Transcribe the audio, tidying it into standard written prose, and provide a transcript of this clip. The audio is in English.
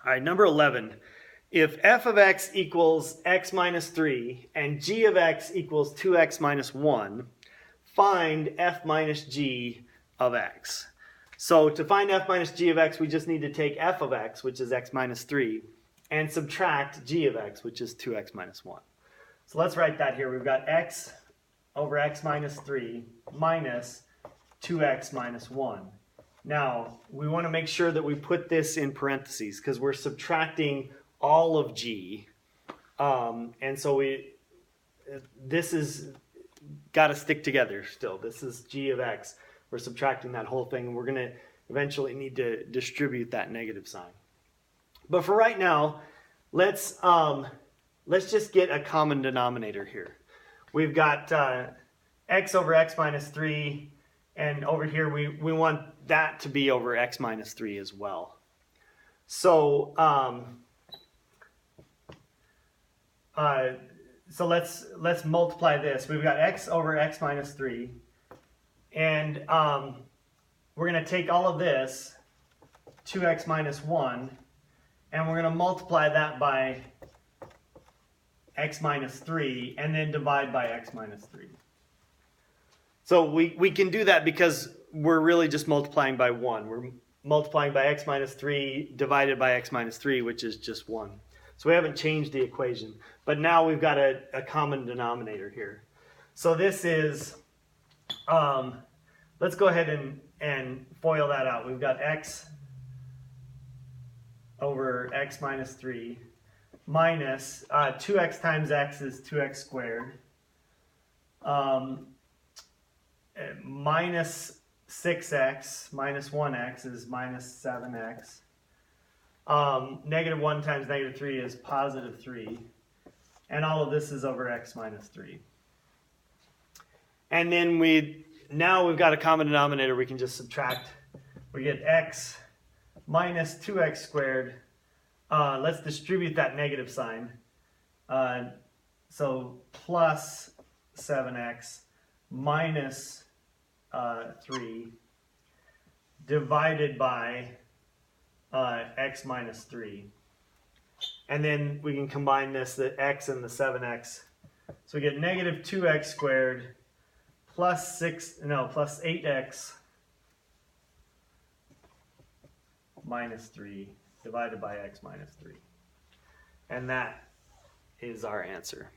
All right, number 11. If f of x equals x minus 3 and g of x equals 2x minus 1, find f minus g of x. So to find f minus g of x, we just need to take f of x, which is x minus 3, and subtract g of x, which is 2x minus 1. So let's write that here. We've got x over x minus 3 minus 2x minus 1. Now, we want to make sure that we put this in parentheses because we're subtracting all of g. And so this is got to stick together still. This is g of x. We're subtracting that whole thing, and we're going to eventually need to distribute that negative sign. But for right now, let's just get a common denominator here. We've got x over x minus 3, and over here we want that to be over x minus 3 as well. So so let's multiply this. We've got x over x minus 3, and we're going to take all of this, 2x minus 1, and we're going to multiply that by x minus 3, and then divide by x minus 3. So we can do that because we're really just multiplying by 1. We're multiplying by x minus 3 divided by x minus 3, which is just 1. So we haven't changed the equation. But now we've got a common denominator here. So this is, let's go ahead and FOIL that out. We've got x over x minus 3 minus 2x times x is 2x squared. Minus 6x minus 1x is minus 7x. Negative 1 times negative 3 is positive 3. And all of this is over x minus 3. And then now we've got a common denominator. We can just subtract. We get x minus 2x squared. Let's distribute that negative sign. So plus 7x minus 3 divided by x minus 3. And then we can combine this, the x and the 7x. So we get negative 2x squared plus 8x minus 3 divided by x minus 3. And that is our answer.